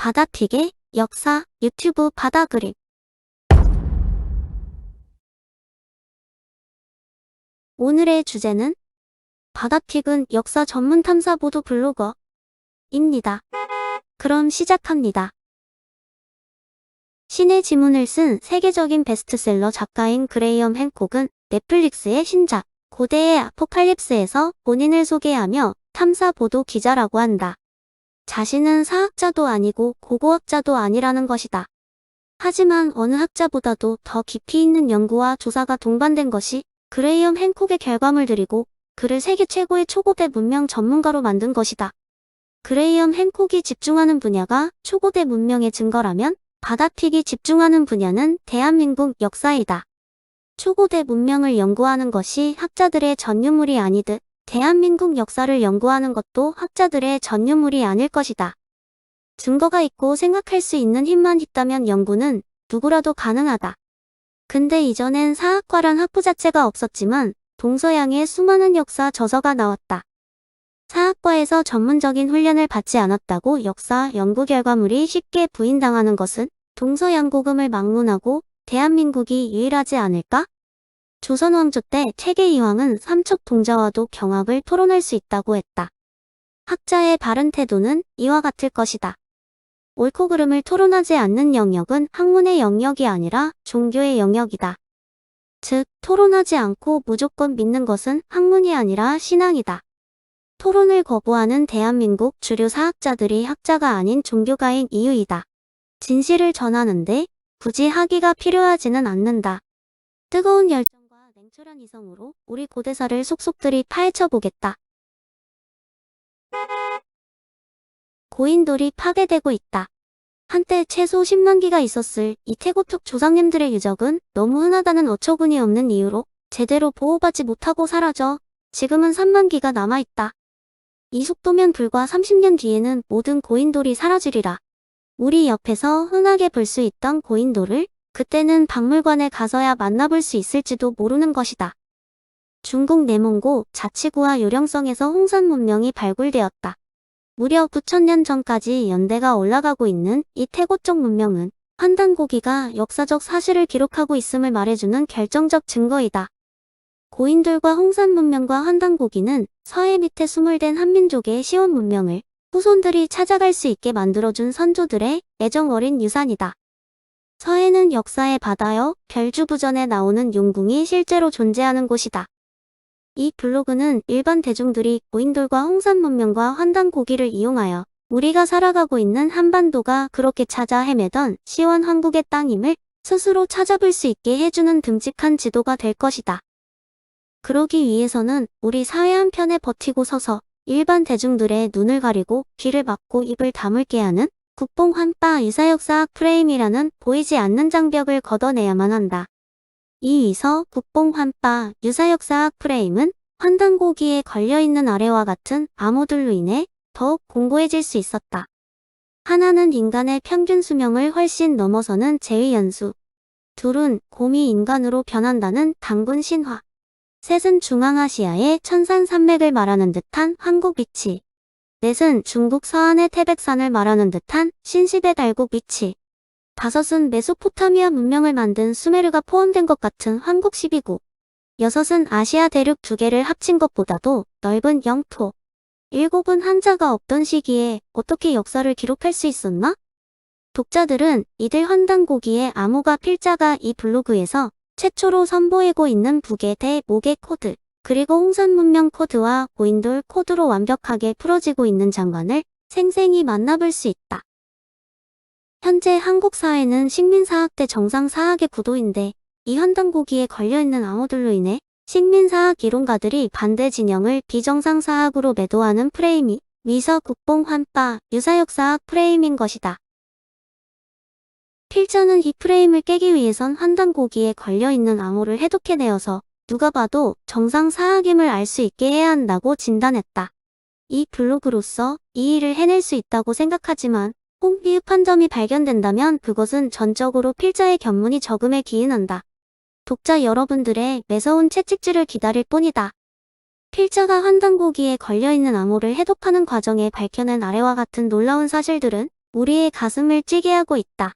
바다픽의 역사 유튜브 바다그림. 오늘의 주제는 바다픽은 역사 전문 탐사 보도 블로거입니다. 그럼 시작합니다. 신의 지문을 쓴 세계적인 베스트셀러 작가인 그레이엄 행콕은 넷플릭스의 신작 고대의 아포칼립스에서 본인을 소개하며 탐사 보도 기자라고 한다. 자신은 사학자도 아니고 고고학자도 아니라는 것이다. 하지만 어느 학자보다도 더 깊이 있는 연구와 조사가 동반된 것이 그레이엄 행콕의 결과물들이고 그를 세계 최고의 초고대 문명 전문가로 만든 것이다. 그레이엄 행콕이 집중하는 분야가 초고대 문명의 증거라면 바다픽이 집중하는 분야는 대한민국 역사이다. 초고대 문명을 연구하는 것이 학자들의 전유물이 아니듯 대한민국 역사를 연구하는 것도 학자들의 전유물이 아닐 것이다. 증거가 있고 생각할 수 있는 힘만 있다면 연구는 누구라도 가능하다. 근데 이전엔 사학과란 학부 자체가 없었지만 동서양의 수많은 역사 저서가 나왔다. 사학과에서 전문적인 훈련을 받지 않았다고 역사 연구 결과물이 쉽게 부인당하는 것은 동서양고금을 막론하고 대한민국이 유일하지 않을까? 조선 왕조 때 태계 이황은 삼척 동자와도 경학을 토론할 수 있다고 했다. 학자의 바른 태도는 이와 같을 것이다. 옳고 그름을 토론하지 않는 영역은 학문의 영역이 아니라 종교의 영역이다. 즉, 토론하지 않고 무조건 믿는 것은 학문이 아니라 신앙이다. 토론을 거부하는 대한민국 주류 사학자들이 학자가 아닌 종교가인 이유이다. 진실을 전하는데 굳이 학위가 필요하지는 않는다. 뜨거운 열정과 냉철한 이성으로 우리 고대사를 속속들이 파헤쳐보겠다. 고인돌이 파괴되고 있다. 한때 최소 10만 기가 있었을 이태고쪽 조상님들의 유적은 너무 흔하다는 어처구니 없는 이유로 제대로 보호받지 못하고 사라져 지금은 3만 기가 남아있다. 이 속도면 불과 30년 뒤에는 모든 고인돌이 사라지리라. 우리 옆에서 흔하게 볼 수 있던 고인돌을 그때는 박물관에 가서야 만나볼 수 있을지도 모르는 것이다. 중국 내몽고 자치구와 요령성에서 홍산 문명이 발굴되었다. 무려 9,000년 전까지 연대가 올라가고 있는 이 태고쪽 문명은 환단고기가 역사적 사실을 기록하고 있음을 말해주는 결정적 증거이다. 고인돌과 홍산 문명과 환단고기는 서해 밑에 수몰된 한민족의 시온 문명을 후손들이 찾아갈 수 있게 만들어준 선조들의 애정 어린 유산이다. 서해는 역사의 바다여 별주부전에 나오는 용궁이 실제로 존재하는 곳이다. 이 블로그는 일반 대중들이 고인돌과 홍산 문명과 환단고기를 이용하여 우리가 살아가고 있는 한반도가 그렇게 찾아 헤매던 시원 한국의 땅임을 스스로 찾아볼 수 있게 해주는 듬직한 지도가 될 것이다. 그러기 위해서는 우리 사회 한편에 버티고 서서 일반 대중들의 눈을 가리고 귀를 막고 입을 다물게 하는 국뽕환빠 유사역사학 프레임이라는 보이지 않는 장벽을 걷어내야만 한다. 이 위서 국뽕환빠 유사역사학 프레임은 환단고기에 걸려있는 아래와 같은 암호들로 인해 더욱 공고해질 수 있었다. 하나는 인간의 평균 수명을 훨씬 넘어서는 제위연수, 둘은 곰이 인간으로 변한다는 단군 신화, 셋은 중앙아시아의 천산산맥을 말하는 듯한 한국 위치, 넷은 중국 서안의 태백산을 말하는 듯한 신시대 달곡 위치, 다섯은 메소포타미아 문명을 만든 수메르가 포함된 것 같은 한국 12구, 여섯은 아시아 대륙 두 개를 합친 것보다도 넓은 영토, 일곱은 한자가 없던 시기에 어떻게 역사를 기록할 수 있었나? 독자들은 이들 환단고기의 암호가 필자가 이 블로그에서 최초로 선보이고 있는 북의 대목의 코드, 그리고 홍산 문명 코드와 고인돌 코드로 완벽하게 풀어지고 있는 장관을 생생히 만나볼 수 있다. 현재 한국 사회는 식민사학대 정상사학의 구도인데 이 환단고기에 걸려있는 암호들로 인해 식민사학 이론가들이 반대 진영을 비정상사학으로 매도하는 프레임이 위서 국뽕환빠 유사역사학 프레임인 것이다. 필자는 이 프레임을 깨기 위해선 환단고기에 걸려있는 암호를 해독해내어서 누가 봐도 정상사학임을 알 수 있게 해야 한다고 진단했다. 이 블로그로서 이 일을 해낼 수 있다고 생각하지만 비읍한 점이 발견된다면 그것은 전적으로 필자의 견문이 적음에 기인한다. 독자 여러분들의 매서운 채찍질을 기다릴 뿐이다. 필자가 환단고기에 걸려있는 암호를 해독하는 과정에 밝혀낸 아래와 같은 놀라운 사실들은 우리의 가슴을 찌게 하고 있다.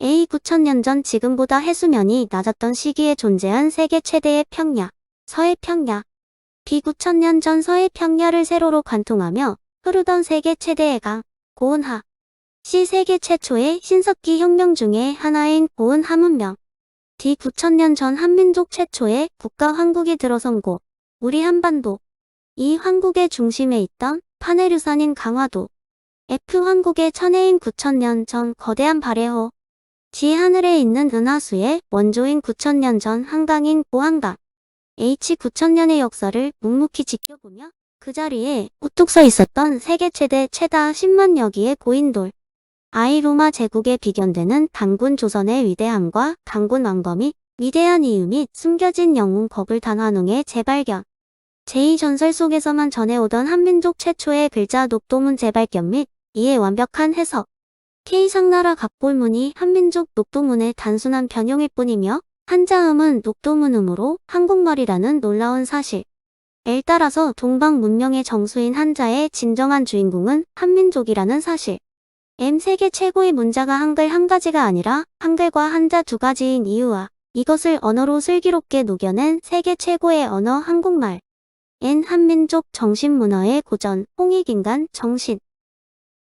A. 9천년 전 지금보다 해수면이 낮았던 시기에 존재한 세계 최대의 평야, 서해평야. B. 9천년 전 서해평야를 세로로 관통하며 흐르던 세계 최대의 강, 고은하. C. 세계 최초의 신석기 혁명 중의 하나인 고은하 문명. D. 9천년 전 한민족 최초의 국가 황국이 들어선 곳, 우리 한반도. 이 황국의 중심에 있던 파네류산인 강화도. F. 황국의 천혜인 9천년 전 거대한 발해호. G. 하늘에 있는 은하수의 원조인 9천년 전 한강인 고한강. H. 9천년의 역사를 묵묵히 지켜보며 그 자리에 우뚝 서 있었던 세계 최대 최다 10만여 기의 고인돌. I. 로마 제국에 비견되는 단군 조선의 위대함과 단군 왕검이 위대한 이유 및 숨겨진 영웅 거불 단환웅의 재발견. 제2 전설 속에서만 전해오던 한민족 최초의 글자 녹도문 재발견 및 이에 완벽한 해석. K상나라 각볼문이 한민족 녹도문의 단순한 변형일 뿐이며 한자음은 녹도문음으로 한국말이라는 놀라운 사실. 에 따라서 동방 문명의 정수인 한자의 진정한 주인공은 한민족이라는 사실. 세계 최고의 문자가 한글 한 가지가 아니라 한글과 한자 두 가지인 이유와 이것을 언어로 슬기롭게 녹여낸 세계 최고의 언어 한국말. 한민족 정신문화의 고전, 홍익인간 정신.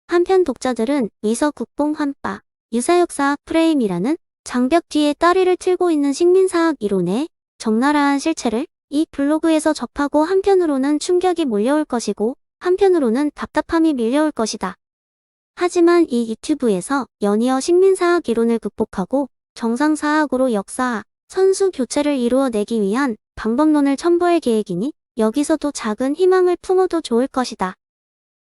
한편 독자들은 위서 국뽕 환빠, 유사역사학 프레임이라는 장벽 뒤에 따리를 틀고 있는 식민사학 이론의 적나라한 실체를 이 블로그에서 접하고 한편으로는 충격이 몰려올 것이고 한편으로는 답답함이 밀려올 것이다. 하지만 이 유튜브에서 연이어 식민사학 이론을 극복하고 정상사학으로 역사학, 선수 교체를 이루어내기 위한 방법론을 첨부할 계획이니 여기서도 작은 희망을 품어도 좋을 것이다.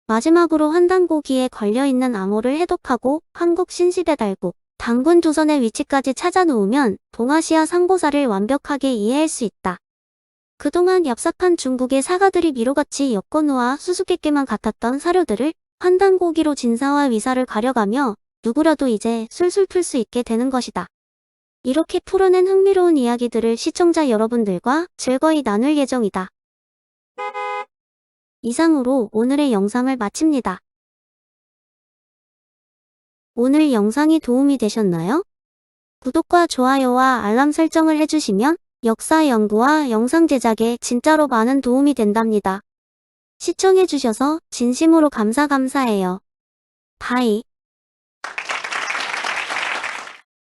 마지막으로 환단고기에 걸려있는 암호를 해독하고 한국 신시대 달고 단군 조선의 위치까지 찾아놓으면 동아시아 상고사를 완벽하게 이해할 수 있다. 그동안 얍삽한 중국의 사가들이 미로같이 엮어놓아 수수께끼만 같았던 사료들을 환단고기로 진사와 위사를 가려가며 누구라도 이제 술술 풀 수 있게 되는 것이다. 이렇게 풀어낸 흥미로운 이야기들을 시청자 여러분들과 즐거이 나눌 예정이다. 이상으로 오늘의 영상을 마칩니다. 오늘 영상이 도움이 되셨나요? 구독과 좋아요와 알람 설정을 해주시면 역사 연구와 영상 제작에 진짜로 많은 도움이 된답니다. 시청해주셔서 진심으로 감사해요. 바이.